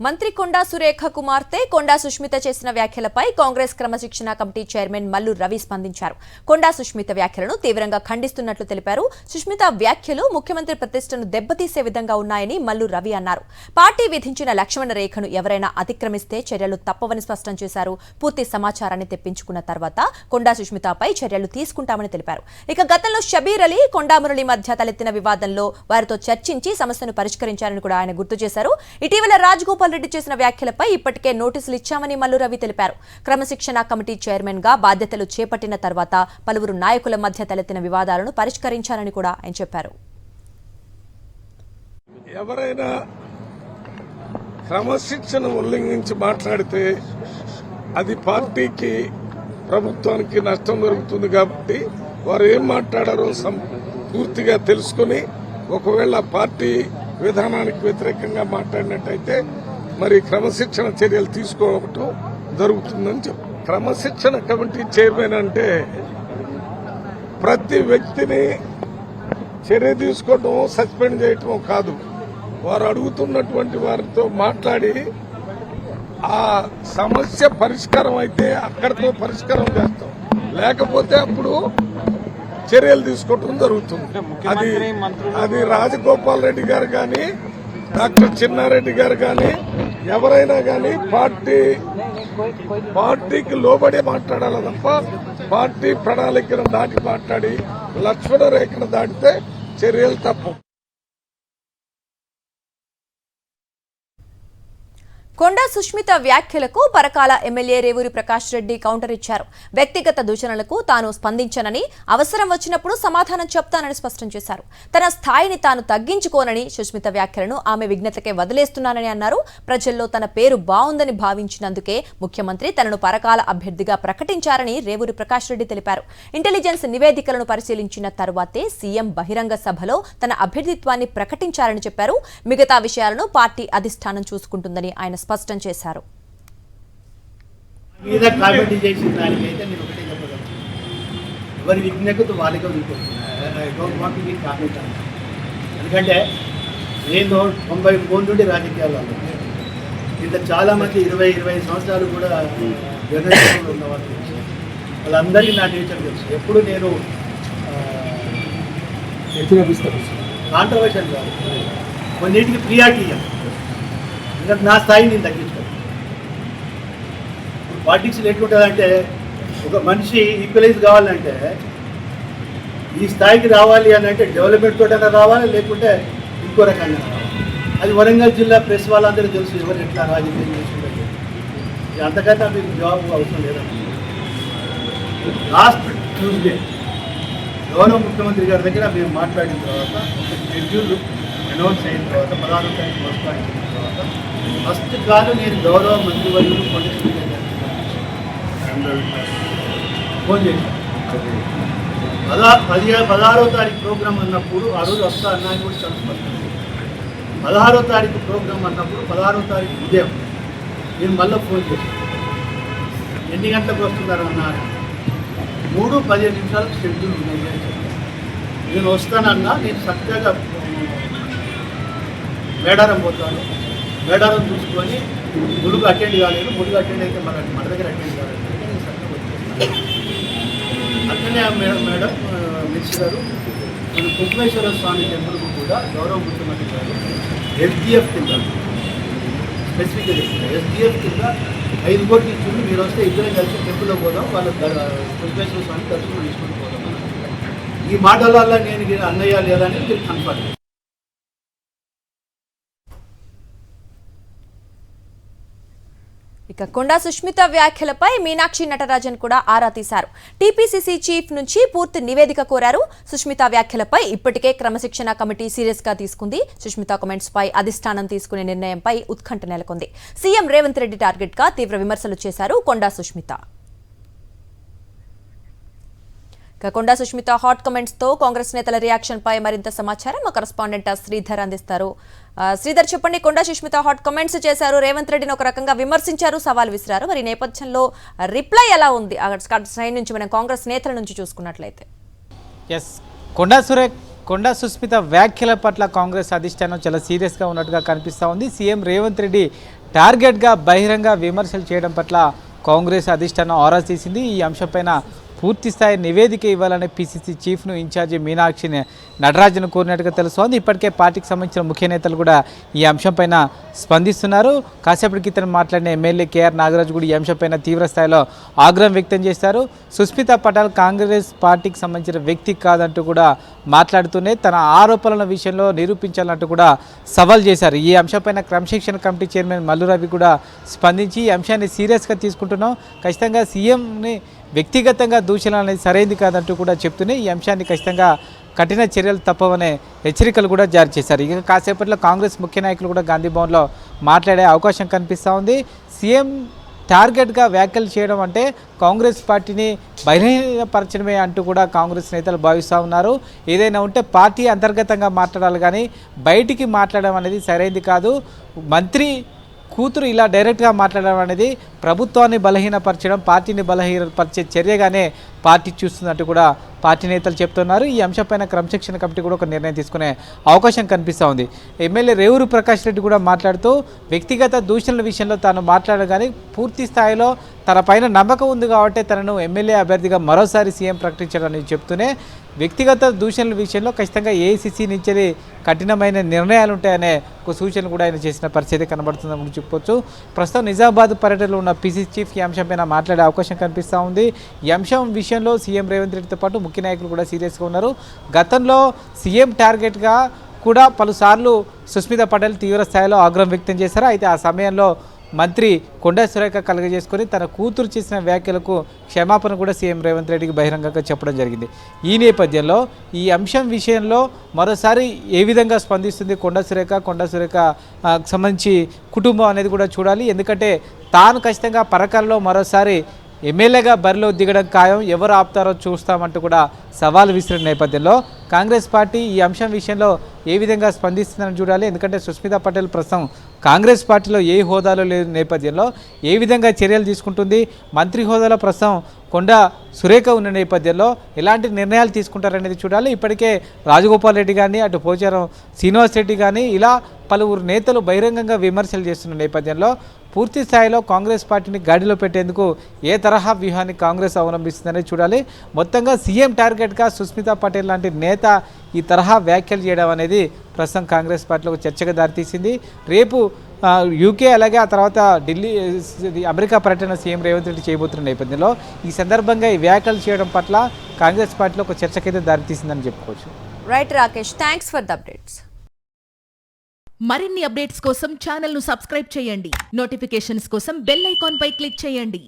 మంత్రి కొండా సురేఖ కుమార్తె కొండా సుష్మిత చేసిన వ్యాఖ్యలపై కాంగ్రెస్ క్రమశిక్షణ కమిటీ చైర్మన్ మల్లు రవి స్పందించారు. కొండా సుష్మిత వ్యాఖ్యలను తీవ్రంగా ఖండిస్తున్నట్లు తెలిపారు. సుష్మిత వ్యాఖ్యలు ముఖ్యమంత్రి ప్రతిష్టను దెబ్బతీసే విధంగా ఉన్నాయని మల్లు రవి అన్నారు. పార్టీ విధించిన లక్ష్మణ రేఖను ఎవరైనా అతిక్రమిస్తే చర్యలు తప్పవని స్పష్టం చేశారు. పూర్తి సమాచారాన్ని తెప్పించుకున్న తర్వాత కొండా సుష్మితపై చర్యలు తీసుకుంటామని తెలిపారు. ఇక గతంలో షబీర్ అలీ, కొండా మురళి మధ్య తలెత్తిన వివాదంలో వారితో చర్చించి సమస్యను పరిష్కరించారని కూడా ఆయన గుర్తు చేశారు. ఇటీవల రాజగోపాల్ రెడ్డి చేసిన వ్యాఖ్యలపై ఇప్పటికే నోటీసులు ఇచ్చామని మల్లు రవి తెలిపారు. క్రమశిక్షణ కమిటీ చైర్మన్ గా బాధ్యతలు చేపట్టిన తర్వాత పలువురు నాయకుల మధ్య తలెత్తిన వివాదాలను పరిష్కరించారని కూడా ఆయన చెప్పారు. ఎవరైనా క్రమశిక్షణ ఉల్లంఘించి మాట్లాడితే అది పార్టీకి, ప్రభుత్వానికి నష్టం జరుగుతుంది. కాబట్టి వారు ఏం మాట్లాడారో పూర్తిగా తెలుసుకుని ఒకవేళ పార్టీ విధానానికి వ్యతిరేకంగా మాట్లాడినట్టయితే మరి క్రమశిక్షణ చర్యలు తీసుకోవటం జరుగుతుందని చెప్పారు. క్రమశిక్షణ కమిటీ చైర్మన్ అంటే ప్రతి వ్యక్తిని చర్య తీసుకోవటం, సస్పెండ్ చేయటం కాదు. వారు అడుగుతున్నటువంటి వారితో మాట్లాడి ఆ సమస్య పరిష్కారం అయితే అక్కడితో పరిష్కారం చేస్తాం, లేకపోతే అప్పుడు చర్యలు తీసుకోవటం జరుగుతుంది. అది రాజగోపాల్ రెడ్డి గారు కానీ, డాక్టర్ చిన్నారెడ్డి గారు కానీ, ఎవరైనా కానీ పార్టీకి లోబడి మాట్లాడాలి తప్ప పార్టీ ప్రణాళికను దాటి మాట్లాడి లక్ష్మణ రేఖను దాటితే చర్యలు తప్పు. కొండా సుష్మిత వ్యాఖ్యలకు పరకాల ఎమ్మెల్యే రేవూరి ప్రకాష్ రెడ్డి కౌంటర్ ఇచ్చారు. వ్యక్తిగత దూషణలకు తాను స్పందించనని, అవసరం వచ్చినప్పుడు సమాధానం చెప్తానని స్పష్టం చేశారు. తన స్థాయిని తాను తగ్గించుకోనని, సుష్మిత వ్యాఖ్యలను ఆమె విజ్ఞతకే వదిలేస్తున్నానని అన్నారు. ప్రజల్లో తన పేరు బాగుందని భావించినందుకే ముఖ్యమంత్రి తనను పరకాల అభ్యర్థిగా ప్రకటించారని రేవూరి ప్రకాష్ రెడ్డి తెలిపారు. ఇంటెలిజెన్స్ నివేదికలను పరిశీలించిన తరువాతే సీఎం బహిరంగ సభలో తన అభ్యర్థిత్వాన్ని ప్రకటించారని చెప్పారు. మిగతా విషయాలను పార్టీ అధిష్టానం చూసుకుంటుందని ఆయన స్పష్టం చేశారు. ఎవరి విజ్ఞతకు వాళ్ళకే ఎందుకంటే నేను 93 నుండి రాజకీయాల్లో ఇంకా చాలా మంది 20-25 సంవత్సరాలు కూడా జర్నలిస్టులు ఉన్న వాళ్ళు వాళ్ళందరికీ నా నేచర్ తెలుసు. ఎప్పుడు నేను కాంట్రవర్షియల్ కాదు, కొన్నింటికి ప్రియారిటీ ఇవ్వాలి. నా స్థాయిని నేను తగ్గించుకోను. పాలిటిక్స్లో ఎట్లుంటుందంటే ఒక మనిషి ఈక్వలైజ్ కావాలంటే ఈ స్థాయికి రావాలి అని అంటే డెవలప్మెంట్ తోటైనా రావాలి, లేకుంటే ఇంకో రకంగా రావాలి. అది వరంగల్ జిల్లా ప్రెస్ వాళ్ళందరూ తెలుసు ఎవరు ఎట్లా రాజకీయం చేసుకుంటారు. అంతకంటే మీకు జాబ్ అవసరం లేదండి. లాస్ట్ ట్యూస్డే గౌరవ ముఖ్యమంత్రి గారి దగ్గర మేము మాట్లాడిన తర్వాత షెడ్యూల్ అనౌన్స్ అయిన తర్వాత 16వ తారీఖు వస్తాయిన తర్వాత ఫస్ట్ కాదు నేను గౌరవ మంత్రివర్యులు ఫోన్ చేశాను. 16వ తారీఖు ప్రోగ్రామ్ అన్నప్పుడు ఆ రోజు వస్తా అన్నాయని కూడా చాలా స్పష్టం. 16వ తారీఖు ప్రోగ్రామ్ అన్నప్పుడు 16వ తారీఖు ఉదయం నేను మళ్ళీ ఫోన్ చేశాను. ఎన్ని గంటలకు వస్తున్నారు అన్నారు. 3:15 షెడ్యూల్ ఉన్నాయి అని చెప్పాను. నేను వస్తానన్నా, నేను చక్కగా మేడారం పోతాను, మేడారం చూసుకొని ములుగు అటెండ్ కాలేదు, ములుగు అటెండ్ అయితే మన దగ్గర అటెండ్ కాలేదు. నేను చక్కగా వచ్చేస్తాను. అట్లనే మేడం మినిస్టర్ గారు మన కుక్మేశ్వర స్వామి టెంపుల్కు కూడా గౌరవ ముఖ్యమంత్రి గారు ఎస్డిఎఫ్ కింద స్పెసిఫిక్గా చెప్తున్నారు. ఎస్డిఎఫ్ కింద 5 కోట్లు ఇచ్చింది, మీరు వస్తే ఇద్దరే కలిసి టెంపుల్లో పోదాం, వాళ్ళ కుక్మేశ్వర స్వామి దర్శనం తీసుకొని పోదాం. ఈ మాటల నేను అన్నయ్య లేదా అని మీరు కన్ఫర్మ్. ఇక కొండా సుష్మిత వ్యాఖ్యలపై మీనాక్షి నటరాజన్ కూడా ఆరా తీశారు. టీపీసీసీ చీఫ్ నుంచి పూర్తి నివేదిక కోరారు. సుష్మిత వ్యాఖ్యలపై ఇప్పటికే క్రమశిక్షణ కమిటీ సీరియస్ గా తీసుకుంది. సుష్మిత కామెంట్స్ పై అధిష్టానం తీసుకునే నిర్ణయంపై ఉత్కంఠ నెలకొంది. సీఎం రేవంత్ రెడ్డి టార్గెట్ గా తీవ్ర విమర్శలు చేశారు కొండా సుష్మిత. కొండా సుష్మిత హాట్ కమెంట్స్ తో కాంగ్రెస్ నేతల రియాక్షన్ పై మరింత సమాచారం మా కరెస్పాండెంట్ శ్రీధర్ అందిస్తారు. శ్రీధర్, చెప్పండి. కొండా సుష్మిత హాట్ కమెంట్స్ చేశారు, రేవంత్ రెడ్డిని ఒక రకంగా విమర్శించారు, సవాల్ విసిరారు. మరి నేపథ్యంలో రిప్లై ఎలా ఉంది సైడ్ నుంచి, మనం కాంగ్రెస్ నేతల నుంచి చూసుకున్నట్లయితే? కొండా సుస్మిత వ్యాఖ్యల పట్ల కాంగ్రెస్ అధిష్టానం చాలా సీరియస్గా ఉన్నట్టుగా కనిపిస్తూ ఉంది. సీఎం రేవంత్ రెడ్డి టార్గెట్గా బహిరంగ విమర్శలు చేయడం పట్ల కాంగ్రెస్ అధిష్టానం ఆరా తీసింది. ఈ అంశంపైన పూర్తిస్థాయి నివేదిక ఇవ్వాలని పిసిసి చీఫ్ను ఇన్ఛార్జి మీనాక్షిని నటరాజన్ కోరినట్టుగా తెలుస్తోంది. ఇప్పటికే పార్టీకి సంబంధించిన ముఖ్య నేతలు కూడా ఈ అంశంపైన స్పందిస్తున్నారు. కాసేపటి క్రితం మాట్లాడిన ఎమ్మెల్యే కేఆర్ నాగరాజు కూడా ఈ అంశంపైన తీవ్ర స్థాయిలో ఆగ్రహం వ్యక్తం చేశారు. సుస్మితా పటేల్ కాంగ్రెస్ పార్టీకి సంబంధించిన వ్యక్తి కాదంటూ కూడా మాట్లాడుతూనే తన ఆరోపణల విషయంలో నిరూపించాలంటూ కూడా సవాల్ చేశారు. ఈ అంశంపైన క్రమశిక్షణ కమిటీ చైర్మన్ మల్లు రవి కూడా స్పందించి ఈ అంశాన్ని సీరియస్గా తీసుకుంటున్నాం, ఖచ్చితంగా సీఎంని వ్యక్తిగతంగా దూషణలు అనేది సరైంది కాదంటూ కూడా చెప్తూనే ఈ అంశాన్ని ఖచ్చితంగా కఠిన చర్యలు తప్పవనే హెచ్చరికలు కూడా జారీ చేశారు. ఇక కాసేపట్లో కాంగ్రెస్ ముఖ్య నాయకులు కూడా గాంధీ భవన్లో మాట్లాడే అవకాశం కనిపిస్తూ ఉంది. సీఎం టార్గెట్గా వ్యాఖ్యలు చేయడం అంటే కాంగ్రెస్ పార్టీని బహిరంగపరచడమే అంటూ కూడా కాంగ్రెస్ నేతలు భావిస్తూ ఉన్నారు. ఏదైనా ఉంటే పార్టీ అంతర్గతంగా మాట్లాడాలి, కానీ బయటికి మాట్లాడడం అనేది సరైంది కాదు. మంత్రి కూతురు ఇలా డైరెక్ట్గా మాట్లాడడం అనేది ప్రభుత్వాన్ని బలహీనపరచడం, పార్టీని బలహీనపరిచే చర్యగానే పార్టీ చూస్తున్నట్టు కూడా పార్టీ నేతలు చెప్తున్నారు. ఈ అంశంపైన క్రమశిక్షణ కమిటీ కూడా ఒక నిర్ణయం తీసుకునే అవకాశం కనిపిస్తూ ఉంది. ఎమ్మెల్యే రేవూరు ప్రకాష్ రెడ్డి కూడా మాట్లాడుతూ వ్యక్తిగత దూషణల విషయంలో తాను మాట్లాడడం కానీ పూర్తి స్థాయిలో తన పైన నమ్మకం ఉంది కాబట్టి తనను ఎమ్మెల్యే అభ్యర్థిగా మరోసారి సీఎం ప్రకటించాడని చెప్తూనే వ్యక్తిగత దూషణల విషయంలో ఖచ్చితంగా ఏఐసిసి నుంచి కఠినమైన నిర్ణయాలు ఉంటాయనే ఒక సూచన కూడా ఆయన చేసిన పరిస్థితి కనబడుతుందని చెప్పొచ్చు. ప్రస్తుతం నిజామాబాద్ పర్యటనలో ఉన్న పిసిసి చీఫ్ ఈ అంశంపైన మాట్లాడే అవకాశం కనిపిస్తూ ఉంది. ఈ అంశం విషయంలో సీఎం రేవంత్ రెడ్డితో పాటు ముఖ్య నాయకులు కూడా సీరియస్గా ఉన్నారు. గతంలో సీఎం టార్గెట్గా కూడా పలుసార్లు సుస్మితా పటేల్ తీవ్ర స్థాయిలో ఆగ్రహం వ్యక్తం చేశారు. అయితే ఆ సమయంలో మంత్రి కొండా సురేఖ కలుగజేసుకొని తన కూతురు చేసిన వ్యాఖ్యలకు క్షమాపణ కూడా సీఎం రేవంత్ రెడ్డికి బహిరంగంగా చెప్పడం జరిగింది. ఈ నేపథ్యంలో ఈ అంశం విషయంలో మరోసారి ఏ విధంగా స్పందిస్తుంది కొండా సురేఖ సంబంధించి కుటుంబం అనేది కూడా చూడాలి. ఎందుకంటే తాను ఖచ్చితంగా పరకాలలో మరోసారి ఎమ్మెల్యేగా బరిలో దిగడం ఖాయం, ఎవరు ఆపుతారో చూస్తామంటూ కూడా సవాల్ విసిరిన నేపథ్యంలో కాంగ్రెస్ పార్టీ ఈ అంశం విషయంలో ఏ విధంగా స్పందిస్తుందని చూడాలి. ఎందుకంటే సుస్మితా పటేల్ ప్రస్తుతం కాంగ్రెస్ పార్టీలో ఏ హోదాలో లేని నేపథ్యంలో ఏ విధంగా చర్యలు తీసుకుంటుంది, మంత్రి హోదాలో ప్రస్తుతం కొండా సురేఖ ఉన్న నేపథ్యంలో ఎలాంటి నిర్ణయాలు తీసుకుంటారనేది చూడాలి. ఇప్పటికే రాజగోపాల్ రెడ్డి కానీ అటు పోచారం శ్రీనివాస్ రెడ్డి కానీ ఇలా పలువురు నేతలు బహిరంగంగా విమర్శలు చేస్తున్న నేపథ్యంలో పూర్తి స్థాయిలో కాంగ్రెస్ పార్టీని గాడిలో పెట్టేందుకు ఏ తరహా వ్యూహాన్ని కాంగ్రెస్ అవలంబిస్తుందనేది చూడాలి. మొత్తంగా సీఎం టార్గెట్గా సుస్మితా పటేల్ లాంటి నేత ఈ తరహా వ్యాఖ్యలు చేయడం అనేది ప్రస్తుతం కాంగ్రెస్ పార్టీలో ఒక చర్చగా దారితీసింది. రేపు యూకే అలాగే ఆ తర్వాత ఢిల్లీ అమెరికా పర్యటన సీఎం రేవంత్ రెడ్డి చేయబోతున్న నేపథ్యంలో ఈ సందర్భంగా ఈ వ్యాఖ్యలు చేయడం పట్ల కాంగ్రెస్ పార్టీలో ఒక చర్చకైతే దారితీసిందని చెప్పుకోవచ్చు. Right Rakesh, thanks for the updates. మరిన్ని అప్డేట్స్ కోసం ఛానల్ ను సబ్స్క్రైబ్ చేయండి. నోటిఫికేషన్స్ కోసం బెల్ ఐకాన్ పై క్లిక్ చేయండి.